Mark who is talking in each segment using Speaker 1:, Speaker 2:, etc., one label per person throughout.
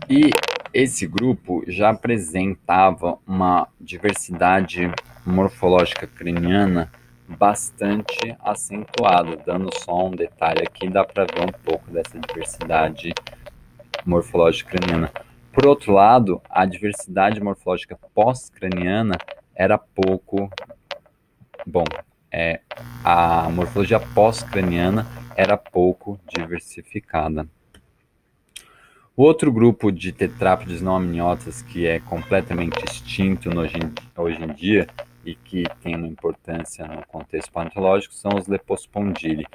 Speaker 1: E esse grupo já apresentava uma diversidade morfológica craniana bastante acentuada. Dando só um detalhe aqui, dá para ver um pouco dessa diversidade morfológica craniana. Por outro lado, a diversidade morfológica pós-craniana era pouco. Bom, a morfologia pós-craniana era pouco diversificada. O outro grupo de tetrápodes não amniotas que é completamente extinto hoje em dia e que tem uma importância no contexto paleontológico são os Lepospondili.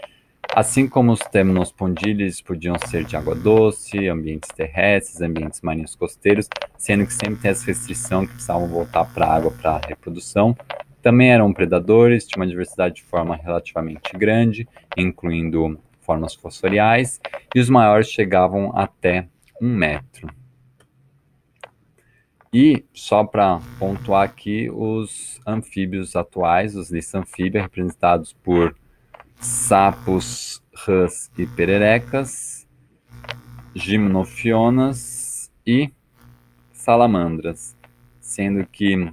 Speaker 1: Assim como os Temnospondyli, eles podiam ser de água doce, ambientes terrestres, ambientes marinhos costeiros, sendo que sempre tem essa restrição que precisavam voltar para a água para a reprodução. Também eram predadores, tinha uma diversidade de forma relativamente grande, incluindo formas fossoriais, e os maiores chegavam até 1 metro. E, só para pontuar aqui, os anfíbios atuais, os lissanfíbios, representados por sapos, rãs e pererecas, gimnofionas e salamandras, sendo que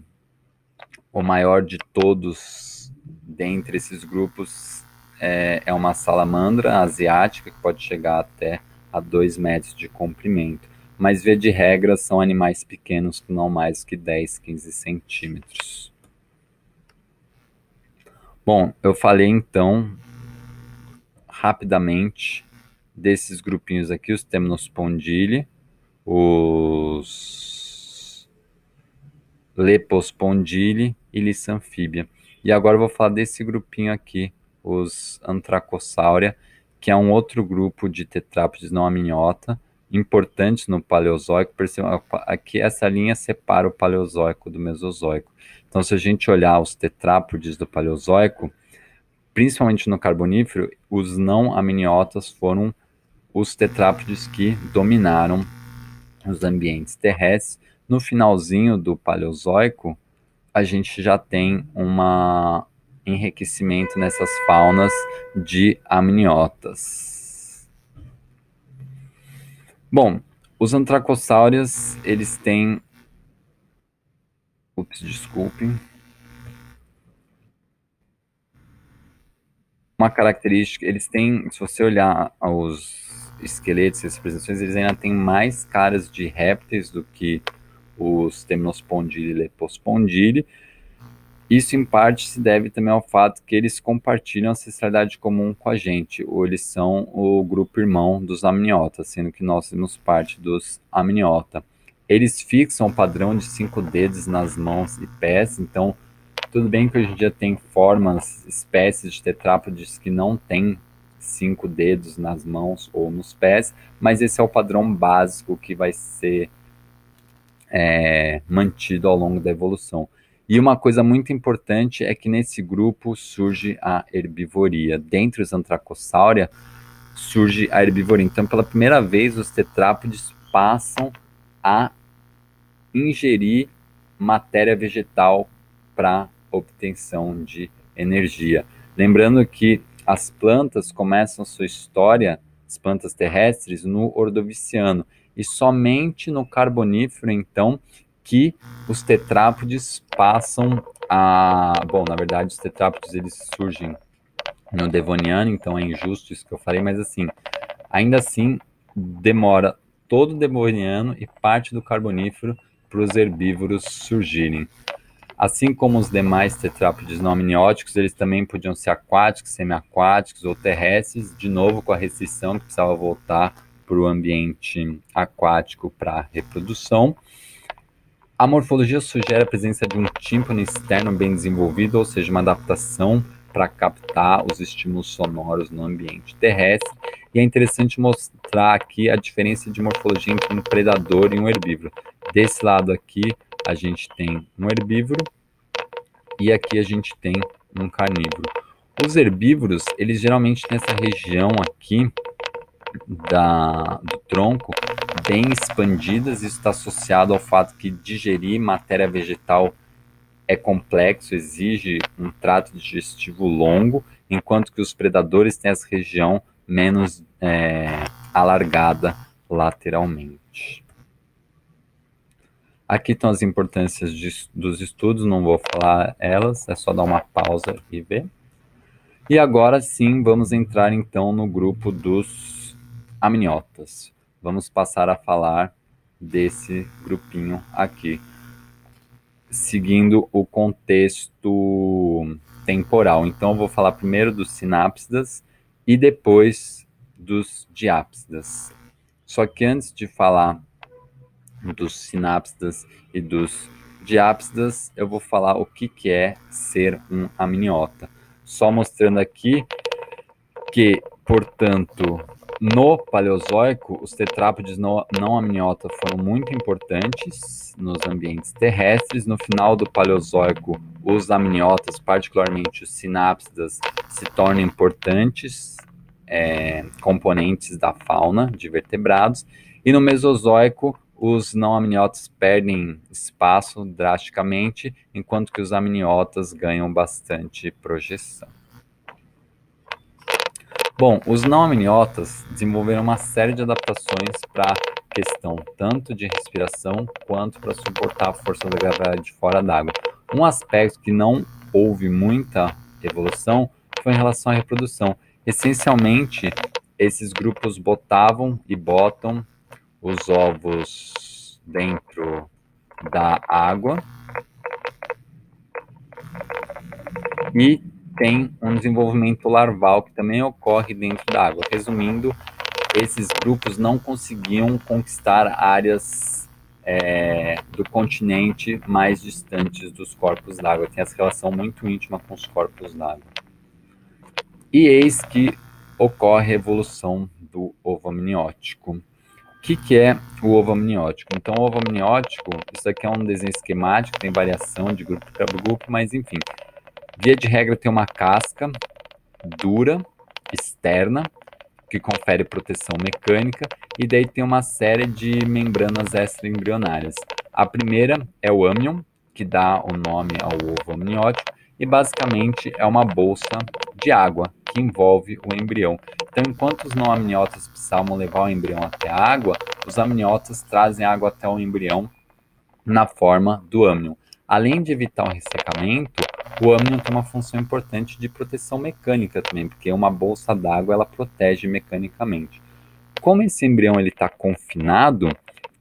Speaker 1: o maior de todos dentre esses grupos é uma salamandra asiática que pode chegar até a 2 metros de comprimento, mas via de regra são animais pequenos com não mais que 10, 15 centímetros. Bom, eu falei então rapidamente desses grupinhos aqui, os Temnospondyli, os Lepospondili e Lissanfíbia. E agora eu vou falar desse grupinho aqui, os Antracosauria, que é um outro grupo de tetrápodes não amniota, importantes no Paleozoico. Percebam, aqui essa linha separa o Paleozoico do Mesozoico. Então, se a gente olhar os tetrápodes do Paleozoico, principalmente no Carbonífero, os não amniotas foram os tetrápodes que dominaram os ambientes terrestres. No finalzinho do Paleozoico, a gente já tem um enriquecimento nessas faunas de amniotas. Bom, os antracossáurios, eles têm... Ups, desculpem. Uma característica, eles têm, se você olhar os esqueletos e as representações, eles ainda têm mais caras de répteis do que os Temnospondyli e Lepospondili. Isso, em parte, se deve também ao fato que eles compartilham ancestralidade comum com a gente, ou eles são o grupo irmão dos amniotas, sendo que nós temos parte dos amniota. Eles fixam o padrão de 5 dedos nas mãos e pés, então tudo bem que hoje em dia tem formas, espécies de tetrápodes que não têm 5 dedos nas mãos ou nos pés, mas esse é o padrão básico que vai ser mantido ao longo da evolução. E uma coisa muito importante é que nesse grupo surge a herbivoria. Dentre os Antracosauria surge a herbivoria. Então, pela primeira vez, os tetrápodes passam a ingerir matéria vegetal para obtenção de energia. Lembrando que as plantas começam sua história, as plantas terrestres, no Ordoviciano, e somente no Carbonífero, então, que os tetrápodes passam a... Bom, na verdade, os tetrápodes eles surgem no Devoniano, então é injusto isso que eu falei, mas assim, ainda assim, demora todo o Devoniano e parte do Carbonífero para os herbívoros surgirem. Assim como os demais tetrápodes não amnióticos, eles também podiam ser aquáticos, semiaquáticos ou terrestres, de novo com a restrição que precisava voltar para o ambiente aquático para a reprodução. A morfologia sugere a presença de um tímpano externo bem desenvolvido, ou seja, uma adaptação para captar os estímulos sonoros no ambiente terrestre. E é interessante mostrar aqui a diferença de morfologia entre um predador e um herbívoro. Desse lado aqui, a gente tem um herbívoro e aqui a gente tem um carnívoro. Os herbívoros, eles geralmente têm essa região aqui do tronco bem expandidas. Isso está associado ao fato que digerir matéria vegetal é complexo, exige um trato digestivo longo, enquanto que os predadores têm essa região menos alargada lateralmente. Aqui estão as importâncias dos estudos, não vou falar elas, é só dar uma pausa e ver. E agora sim, vamos entrar então no grupo dos amniotas. Vamos passar a falar desse grupinho aqui, seguindo o contexto temporal. Então, eu vou falar primeiro dos sinápsidas e depois dos diápsidas. Só que antes de falar dos sinápsidas e dos diápsidas, eu vou falar o que é ser um amniota. Só mostrando aqui que, portanto, no Paleozoico, os tetrápodes não amniota foram muito importantes nos ambientes terrestres. No final do Paleozoico, os amniotas, particularmente os sinápsidas, se tornam importantes componentes da fauna de vertebrados. E no Mesozoico, os não amniotas perdem espaço drasticamente, enquanto que os amniotas ganham bastante projeção. Bom, os não amniotas desenvolveram uma série de adaptações para a questão tanto de respiração quanto para suportar a força da gravidade de fora d'água. Um aspecto que não houve muita evolução foi em relação à reprodução. Essencialmente, esses grupos botavam e botam os ovos dentro da água e tem um desenvolvimento larval que também ocorre dentro da água. Resumindo, esses grupos não conseguiam conquistar áreas do continente mais distantes dos corpos d'água. Tem essa relação muito íntima com os corpos d'água. E eis que ocorre a evolução do ovo amniótico. O que é o ovo amniótico? Então, o ovo amniótico, isso aqui é um desenho esquemático, tem variação de grupo para grupo, mas enfim, via de regra tem uma casca dura, externa, que confere proteção mecânica, e daí tem uma série de membranas extraembrionárias. A primeira é o âmnion, que dá o nome ao ovo amniótico, e basicamente é uma bolsa de água que envolve o embrião. Então, enquanto os não amniotas precisavam levar o embrião até a água, os amniotas trazem água até o embrião na forma do âmnion. Além de evitar o ressecamento, o âmnion tem uma função importante de proteção mecânica também, porque uma bolsa d'água ela protege mecanicamente. Como esse embrião está confinado,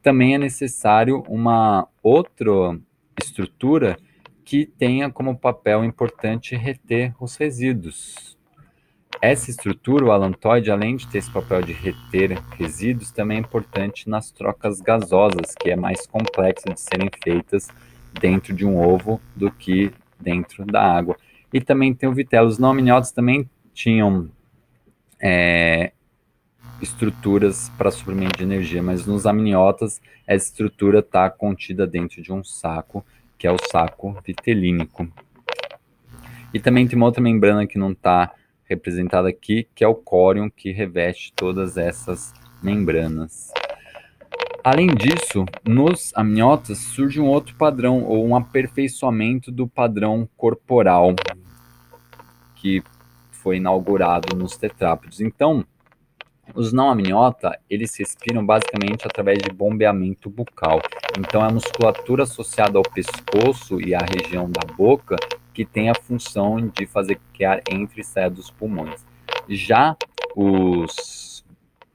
Speaker 1: também é necessário uma outra estrutura que tenha como papel importante reter os resíduos. Essa estrutura, o alantoide, além de ter esse papel de reter resíduos, também é importante nas trocas gasosas, que é mais complexo de serem feitas dentro de um ovo do que dentro da água. E também tem o vitelo. Os não amniotas também tinham estruturas para suprimento de energia, mas nos amniotas essa estrutura está contida dentro de um saco, que é o saco vitelínico. E também tem uma outra membrana que não está representada aqui, que é o córion, que reveste todas essas membranas. Além disso, nos amniotas surge um outro padrão, ou um aperfeiçoamento do padrão corporal, que foi inaugurado nos tetrápodes. Então, os não amniota, eles respiram basicamente através de bombeamento bucal. Então, é a musculatura associada ao pescoço e à região da boca que tem a função de fazer que o ar entre e saia dos pulmões. Já os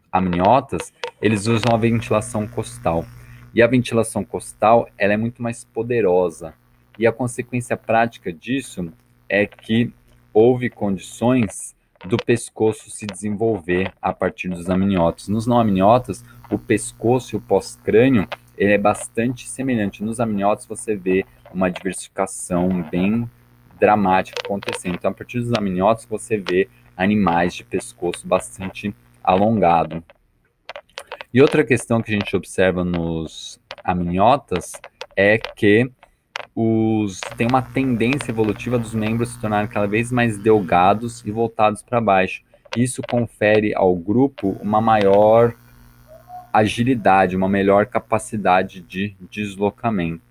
Speaker 1: amniotas, eles usam a ventilação costal. E a ventilação costal, ela é muito mais poderosa. E a consequência prática disso é que houve condições do pescoço se desenvolver a partir dos amniotas. Nos não amniotas, o pescoço e o pós-crânio ele é bastante semelhante. Nos amniotas você vê uma diversificação bem dramática acontecendo. Então, a partir dos amniotas você vê animais de pescoço bastante alongado. E outra questão que a gente observa nos amniotas é que tem uma tendência evolutiva dos membros se tornarem cada vez mais delgados e voltados para baixo. Isso confere ao grupo uma maior agilidade, uma melhor capacidade de deslocamento.